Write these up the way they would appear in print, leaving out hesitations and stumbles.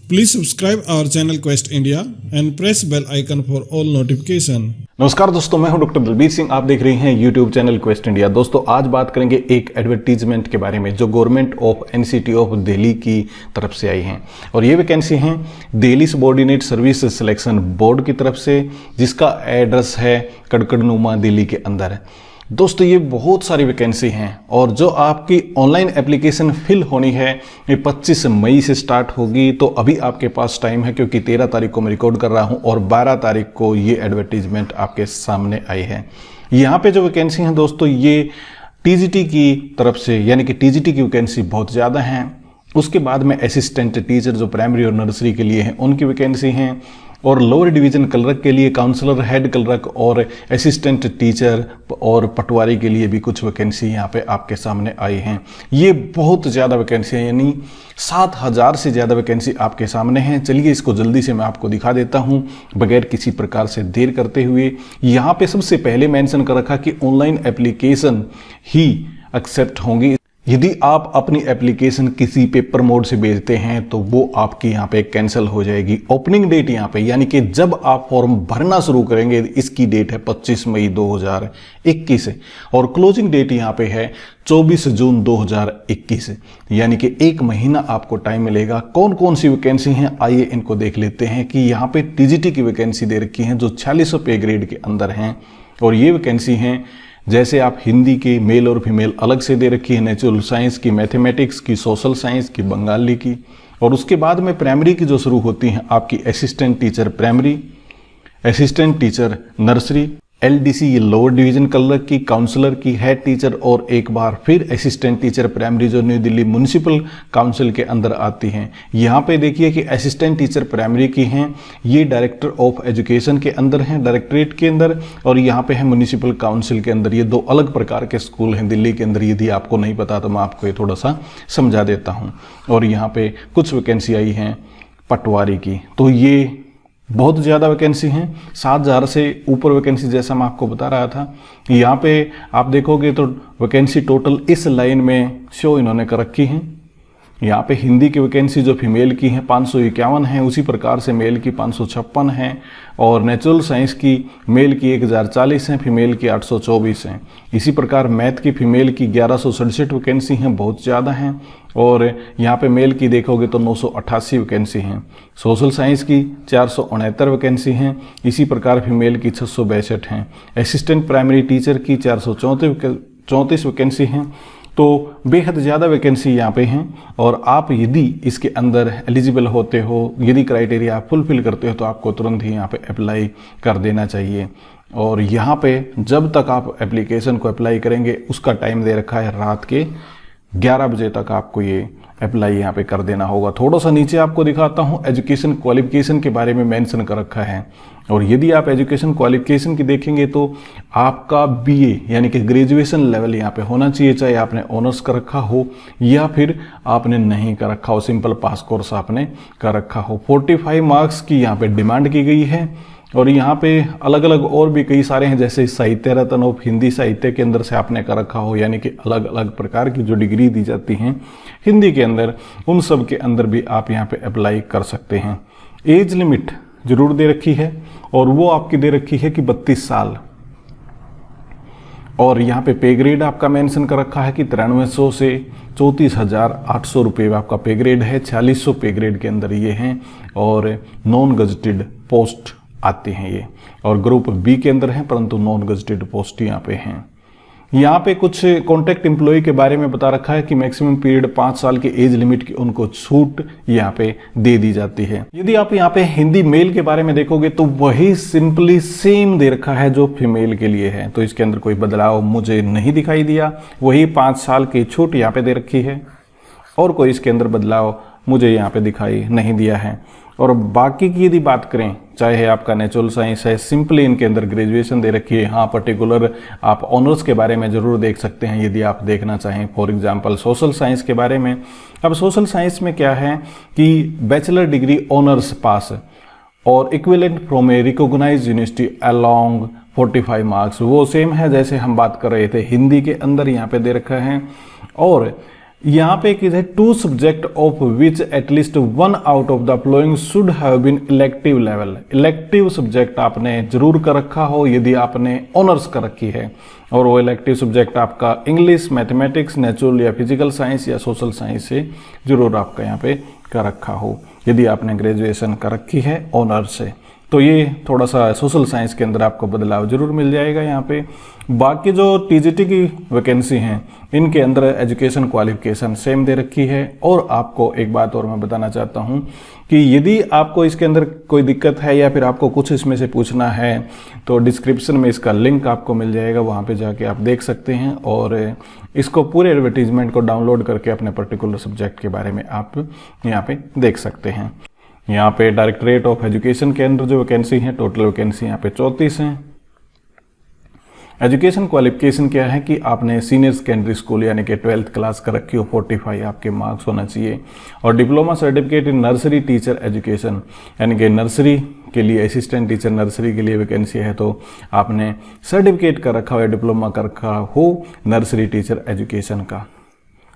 Please subscribe our channel Quest India and press bell icon for all notification. नमस्कार दोस्तों, मैं हूं doctor Dalbir Singh. आप देख रहे हैं यूट्यूब चैनल क्वेस्ट इंडिया। दोस्तों आज बात करेंगे एक एडवर्टीजमेंट के बारे में जो government of NCT of Delhi की तरफ से आई हैं और ये वैकेंसी हैं Delhi subordinate service selection board की तरफ से, जिसका एड्रेस है कड़कड़नुमा दिल्ली के अंदर। दोस्तों ये बहुत सारी वैकेंसी हैं और जो आपकी ऑनलाइन एप्लीकेशन फिल होनी है ये 25 मई से स्टार्ट होगी। तो अभी आपके पास टाइम है क्योंकि 13 तारीख को मैं रिकॉर्ड कर रहा हूं और 12 तारीख को ये एडवर्टीजमेंट आपके सामने आई है। यहाँ पे जो वैकेंसी हैं दोस्तों ये टीजीटी की तरफ से, यानी कि टीजीटी की वैकेंसी बहुत ज़्यादा हैं। उसके बाद में असिस्टेंट टीचर जो प्राइमरी और नर्सरी के लिए हैं उनकी वैकेंसी हैं, और लोअर डिवीज़न क्लर्क के लिए काउंसलर, हेड क्लर्क और असिस्टेंट टीचर और पटवारी के लिए भी कुछ वैकेंसी यहाँ पे आपके सामने आई हैं। ये बहुत ज़्यादा वैकेंसी है, यानी 7000 से ज़्यादा वैकेंसी आपके सामने हैं। चलिए इसको जल्दी से मैं आपको दिखा देता हूँ बगैर किसी प्रकार से देर करते हुए। यहाँ पे सबसे पहले मेंशन कर रखा कि ऑनलाइन एप्लीकेशन ही एक्सेप्ट होंगी। यदि आप अपनी एप्लीकेशन किसी पेपर मोड से भेजते हैं तो वो आपकी यहाँ पे कैंसिल हो जाएगी। ओपनिंग डेट यहाँ पे, यानी कि जब आप फॉर्म भरना शुरू करेंगे, इसकी डेट है 25 मई 2021 और क्लोजिंग डेट यहाँ पे है 24 जून 2021, यानी कि 1 महीना आपको टाइम मिलेगा। कौन कौन सी वैकेंसी हैं आइए इनको देख लेते हैं। कि यहाँ पे टीजीटी की वैकेंसी दे रखी है जो 4600 पे ग्रेड के अंदर हैं और ये वैकेंसी हैं जैसे आप हिंदी के मेल और फीमेल अलग से दे रखी है, नेचुरल साइंस की, मैथमेटिक्स की, सोशल साइंस की, बंगाली की। और उसके बाद में प्राइमरी की जो शुरू होती हैं आपकी assistant teacher primary, assistant teacher nursery, LDC ये लोअर डिवीजन क्लर्क की, काउंसलर की, हेड टीचर और एक बार फिर असिस्टेंट टीचर प्राइमरी जो न्यू दिल्ली म्युनिसिपल काउंसिल के अंदर आती हैं। यहाँ पे देखिए कि असिस्टेंट टीचर प्राइमरी की हैं, ये डायरेक्टर ऑफ एजुकेशन के अंदर हैं, डायरेक्टरेट के अंदर, और यहाँ पे है म्युनिसिपल काउंसिल के अंदर। ये दो अलग प्रकार के स्कूल हैं दिल्ली के अंदर। यदि आपको नहीं पता तो मैं आपको ये थोड़ा सा समझा देता हूँ। और यहाँ पे कुछ वैकेंसी आई हैं पटवारी की, तो ये बहुत ज़्यादा वैकेंसी हैं, 7000 से ऊपर वैकेंसी जैसा मैं आपको बता रहा था। यहाँ पे आप देखोगे तो वैकेंसी टोटल इस लाइन में शो इन्होंने कर रखी हैं। यहाँ पे हिंदी की वैकेंसी जो फीमेल की है 551 है, उसी प्रकार से मेल की 556 हैं, और नेचुरल साइंस की मेल की 1040 हैं, फीमेल की 824 हैं। इसी प्रकार मैथ की फीमेल की 1167 वैकेंसी हैं, बहुत ज़्यादा हैं। और यहाँ पे मेल की देखोगे तो 988 वैकेंसी हैं। सोशल साइंस की 469 वैकेंसी हैं, इसी प्रकार फीमेल की 662 हैं। असिस्टेंट प्राइमरी टीचर की 434 वैकेंसी हैं। तो बेहद ज़्यादा वैकेंसी यहाँ पे हैं और आप यदि इसके अंदर एलिजिबल होते हो, यदि क्राइटेरिया आप फुलफिल करते हो तो आपको तुरंत ही यहाँ पे अप्लाई कर देना चाहिए। और यहाँ पे जब तक आप एप्लीकेशन को अप्लाई करेंगे उसका टाइम दे रखा है रात के 11 बजे तक आपको ये अप्लाई यहाँ पे कर देना होगा। थोड़ा सा नीचे आपको दिखाता हूँ, एजुकेशन क्वालिफिकेशन के बारे में मेंशन कर रखा है। और यदि आप एजुकेशन क्वालिफिकेशन की देखेंगे तो आपका बीए यानी कि ग्रेजुएशन लेवल यहाँ पे होना चाहिए, चाहे आपने ऑनर्स कर रखा हो या फिर आपने नहीं कर रखा हो, सिंपल पास कोर्स आपने कर रखा हो। 45 मार्क्स की यहाँ पे डिमांड की गई है। और यहाँ पे अलग अलग और भी कई सारे हैं, जैसे साहित्य रत्न ऑफ हिंदी साहित्य के अंदर से आपने कर रखा हो, यानी कि अलग अलग प्रकार की जो डिग्री दी जाती हैं हिंदी के अंदर, उन सब के अंदर भी आप यहाँ पे अप्लाई कर सकते हैं। एज लिमिट जरूर दे रखी है और वो आपकी दे रखी है कि 32 साल। और यहाँ पे पे ग्रेड आपका मेंशन कर रखा है कि 9300 से 34,800 रुपये आपका पे ग्रेड है। 4600 पे ग्रेड के अंदर ये हैं और नॉन गजेटेड पोस्ट आते हैं ये, और ग्रुप बी के अंदर हैं, परंतु नॉन गजेटेड पोस्ट यहाँ पे हैं। यहाँ पे कुछ कॉन्ट्रैक्ट एम्प्लॉय के बारे में बता रखा है कि मैक्सिमम पीरियड 5 साल के एज लिमिट की उनको छूट यहाँ पे दे दी जाती है। यदि आप यहाँ पे हिंदी मेल के बारे में देखोगे तो वही सिंपली सेम दे रखा है जो फीमेल के लिए है, तो इसके अंदर कोई बदलाव मुझे नहीं दिखाई दिया। वही 5 साल की छूट यहाँ पे दे रखी है और कोई इसके अंदर बदलाव मुझे यहाँ पे दिखाई नहीं दिया है। और बाकी की यदि बात करें, चाहे आपका नेचुरल साइंस है, सिंपली इनके अंदर ग्रेजुएशन दे रखी है। हाँ, पर्टिकुलर आप ऑनर्स के बारे में ज़रूर देख सकते हैं यदि आप देखना चाहें। फॉर एग्जांपल सोशल साइंस के बारे में, अब सोशल साइंस में क्या है कि बैचलर डिग्री ऑनर्स पास और equivalent from a recognised university along 45 marks, वो सेम है जैसे हम बात कर रहे थे हिंदी के अंदर यहाँ पे दे रखा है। और यहाँ पे एक है 2 subject of which at least 1 out of the following should have been elective level. Elective subject आपने जरूर कर रखा हो यदि आपने ऑनर्स कर रखी है, और वो इलेक्टिव सब्जेक्ट आपका इंग्लिश, मैथमेटिक्स, नेचुरल या फिजिकल साइंस या सोशल साइंस से जरूर आपका यहाँ पे कर रखा हो यदि आपने ग्रेजुएशन कर रखी है ऑनर्स से। तो ये थोड़ा सा सोशल साइंस के अंदर आपको बदलाव जरूर मिल जाएगा यहाँ पे। बाकी जो टीजीटी की वैकेंसी हैं इनके अंदर एजुकेशन क्वालिफिकेशन सेम दे रखी है। और आपको एक बात और मैं बताना चाहता हूँ कि यदि आपको इसके अंदर कोई दिक्कत है या फिर आपको कुछ इसमें से पूछना है तो डिस्क्रिप्शन में इसका लिंक आपको मिल जाएगा, वहाँ पे जाके आप देख सकते हैं और इसको पूरे एडवर्टीजमेंट को डाउनलोड करके अपने पर्टिकुलर सब्जेक्ट के बारे में आप यहाँ पे देख सकते हैं। यहाँ पे डायरेक्टरेट ऑफ एजुकेशन के अंदर जो वैकेंसी है, टोटल वैकेंसी यहाँ पे 34 हैं। एजुकेशन क्वालिफिकेशन क्या है कि आपने सीनियर सेकेंडरी स्कूल यानी कि 12th क्लास कर रखी हो, 45 आपके मार्क्स होना चाहिए, और diploma certificate in nursery teacher education यानी कि नर्सरी के लिए असिस्टेंट टीचर नर्सरी के लिए वैकेंसी है तो आपने सर्टिफिकेट कर रखा हो या डिप्लोमा कर रखा हो नर्सरी टीचर एजुकेशन का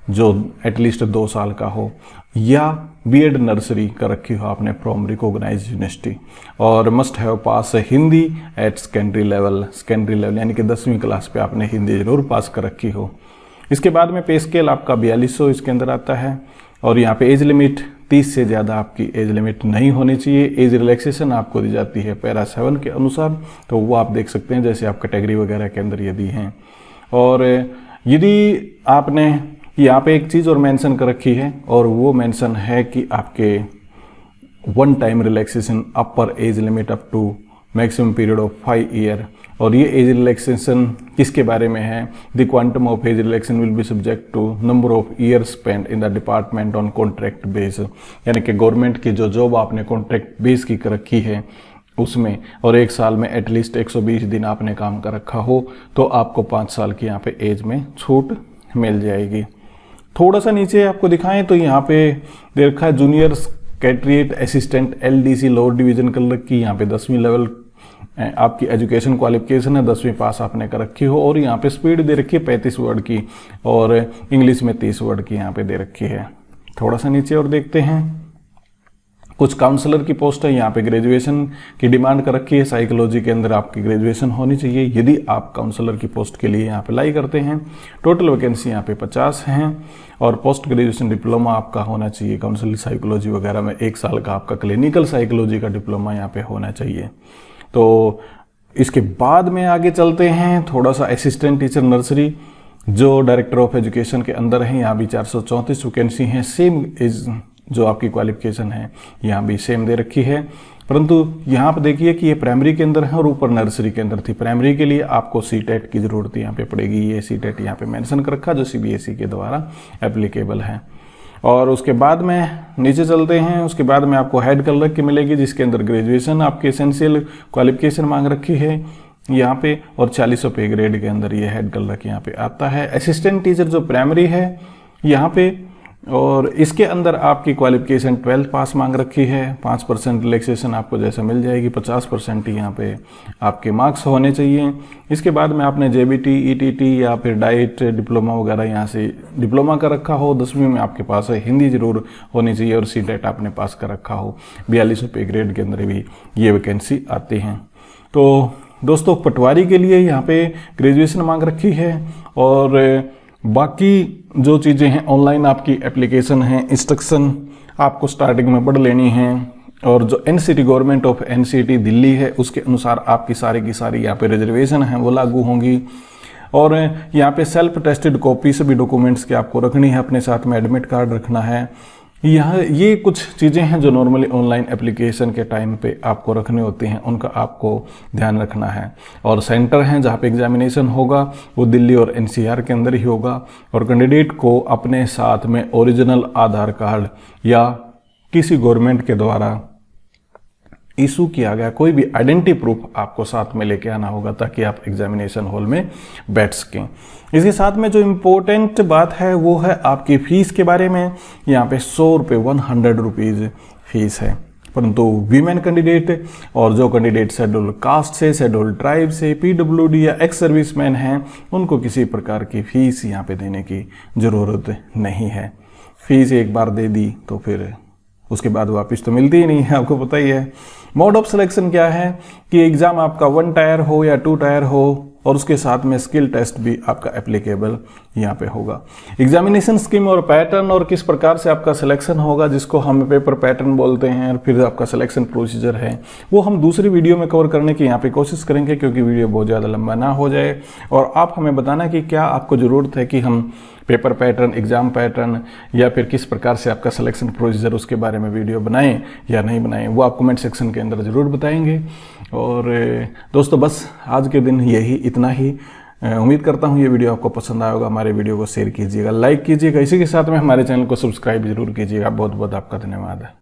जो एटलीस्ट 2 साल का हो, या बीएड नर्सरी कर रखी हो आपने फ्रॉम रिकॉग्नाइज्ड यूनिवर्सिटी, और must have pass Hindi at secondary level यानी कि 10वीं क्लास पे आपने हिंदी जरूर पास कर रखी हो। इसके बाद में पे स्केल आपका 4200 इसके अंदर आता है, और यहाँ पे एज लिमिट 30 से ज़्यादा आपकी एज लिमिट नहीं होनी चाहिए। एज रिलैक्सेशन आपको दी जाती है पैरा 7 के अनुसार, तो वो आप देख सकते हैं जैसे आप कैटेगरी वगैरह के अंदर यदि हैं। और यदि आपने यहाँ पे एक चीज़ और मेंशन कर रखी है, और वो मेंशन है कि आपके 1 time relaxation upper age limit up to maximum period of 5 year. और ये एज रिलैक्सेशन किसके बारे में है? The quantum of age relaxation will be subject to number of years spend in the department on contract base, यानी कि government की जो जॉब आपने कॉन्ट्रैक्ट बेस की कर रखी है उसमें, और 1 साल में एटलीस्ट 120 दिन आपने काम कर रखा हो तो आपको 5 साल की यहाँ पे एज में छूट मिल जाएगी। थोड़ा सा नीचे आपको दिखाएं तो यहाँ पे दे रखा है junior secretariat assistant LDC lower division कर रखी, यहाँ पे 10वीं लेवल आपकी एजुकेशन क्वालिफिकेशन है, 10वीं पास आपने कर रखी हो, और यहाँ पे स्पीड दे रखी है 35 वर्ड की, और इंग्लिश में 30 वर्ड की यहाँ पे दे रखी है। थोड़ा सा नीचे और देखते हैं, कुछ काउंसलर की पोस्ट है, यहाँ पे ग्रेजुएशन की डिमांड कर रखी है। साइकोलॉजी के अंदर आपकी ग्रेजुएशन होनी चाहिए यदि आप काउंसलर की पोस्ट के लिए यहाँ पे अप्लाई करते हैं। टोटल वैकेंसी यहाँ पे 50 हैं, और पोस्ट ग्रेजुएशन डिप्लोमा आपका होना चाहिए काउंसलिंग साइकोलॉजी वगैरह में, 1 साल का आपका क्लिनिकल साइकोलॉजी का डिप्लोमा यहाँ पे होना चाहिए। तो इसके बाद में आगे चलते हैं, थोड़ा सा असिस्टेंट टीचर नर्सरी जो डायरेक्टर ऑफ एजुकेशन के अंदर है, यहाँ भी 434 वैकेंसी हैं। सेम इज जो आपकी क्वालिफिकेशन है यहाँ भी सेम दे रखी है, परंतु यहाँ पर देखिए कि ये प्राइमरी के अंदर है और ऊपर नर्सरी के अंदर थी। प्राइमरी के लिए आपको सीटेट की ज़रूरत यहाँ पे पड़ेगी, ये सीटेट यहाँ पे मेंशन कर रखा जो सीबीएसई के द्वारा एप्लीकेबल है। और उसके बाद में नीचे चलते हैं, उसके बाद में आपको हेड कलर की मिलेगी जिसके अंदर ग्रेजुएशन आपकी एसेंशियल क्वालिफिकेशन मांग रखी है यहाँ पे, और 40 पे ग्रेड के अंदर ये हेड कलर की यहाँ पे आता है। असिस्टेंट टीचर जो प्राइमरी है यहाँ पे, और इसके अंदर आपकी क्वालिफिकेशन 12th पास मांग रखी है। 5% रिलैक्सेशन आपको जैसे मिल जाएगी, 50% ही यहाँ पे आपके मार्क्स होने चाहिए। इसके बाद में आपने जेबीटी, ईटीटी या फिर डाइट डिप्लोमा वगैरह यहाँ से डिप्लोमा कर रखा हो। 10वीं में आपके पास है हिंदी जरूर होनी चाहिए, और सीटेट आपने पास कर रखा हो। 42 पे ग्रेड के अंदर भी ये वैकेंसी आती हैं। तो दोस्तों पटवारी के लिए यहाँ पे ग्रेजुएशन मांग रखी है, और बाकी जो चीज़ें हैं ऑनलाइन आपकी एप्लीकेशन है, इंस्ट्रक्शन आपको स्टार्टिंग में पढ़ लेनी है, और जो NCT government of NCT Delhi है उसके अनुसार आपकी सारी की सारी यहाँ पे रिजर्वेशन है वो लागू होंगी। और यहाँ पे सेल्फ टेस्टेड कॉपी सभी डॉक्यूमेंट्स की आपको रखनी है, अपने साथ में एडमिट कार्ड रखना है। ये कुछ चीज़ें हैं जो नॉर्मली ऑनलाइन एप्लीकेशन के टाइम पे आपको रखनी होती हैं, उनका आपको ध्यान रखना है। और सेंटर हैं जहाँ पे एग्जामिनेशन होगा वो दिल्ली और एनसीआर के अंदर ही होगा, और कैंडिडेट को अपने साथ में ओरिजिनल आधार कार्ड या किसी गवर्नमेंट के द्वारा इशू किया गया कोई भी आइडेंटिटी प्रूफ आपको साथ में लेके आना होगा ताकि आप एग्जामिनेशन हॉल में बैठ सकें। इसके साथ में जो इम्पोर्टेंट बात है वो है आपकी फ़ीस के बारे में। यहाँ पे 100 रुपये 100 रुपीज़ फ़ीस है। परंतु वीमेन कैंडिडेट और जो कैंडिडेट शेड्यूल कास्ट से, शेड्यूल ट्राइब से, पीडब्ल्यूडी या एक्स सर्विसमैन हैं, उनको किसी प्रकार की फीस यहाँ पे देने की ज़रूरत नहीं है। फीस एक बार दे दी तो फिर उसके बाद वापस तो मिलती ही नहीं है, आपको पता ही है। मोड ऑफ सिलेक्शन क्या है कि एग्ज़ाम आपका 1 टायर हो या 2 टायर हो और उसके साथ में स्किल टेस्ट भी आपका एप्लीकेबल यहाँ पे होगा। एग्जामिनेशन स्कीम और पैटर्न और किस प्रकार से आपका सिलेक्शन होगा, जिसको हम पेपर पैटर्न बोलते हैं, और फिर आपका सिलेक्शन प्रोसीजर है, वो हम दूसरी वीडियो में कवर करने की यहाँ पे कोशिश करेंगे, क्योंकि वीडियो बहुत ज़्यादा लंबा ना हो जाए। और आप हमें बताना कि क्या आपको ज़रूरत है कि हम पेपर पैटर्न, एग्ज़ाम पैटर्न या फिर किस प्रकार से आपका सिलेक्शन प्रोसीजर, उसके बारे में वीडियो बनाएं या नहीं बनाएं, वो आप कमेंट सेक्शन के अंदर ज़रूर बताएंगे। और दोस्तों बस आज के दिन यही इतना ही। उम्मीद करता हूँ ये वीडियो आपको पसंद आएगा। हमारे वीडियो को शेयर कीजिएगा, लाइक कीजिएगा, इसी के साथ में हमारे चैनल को सब्सक्राइब जरूर कीजिएगा। बहुत बहुत आपका धन्यवाद है।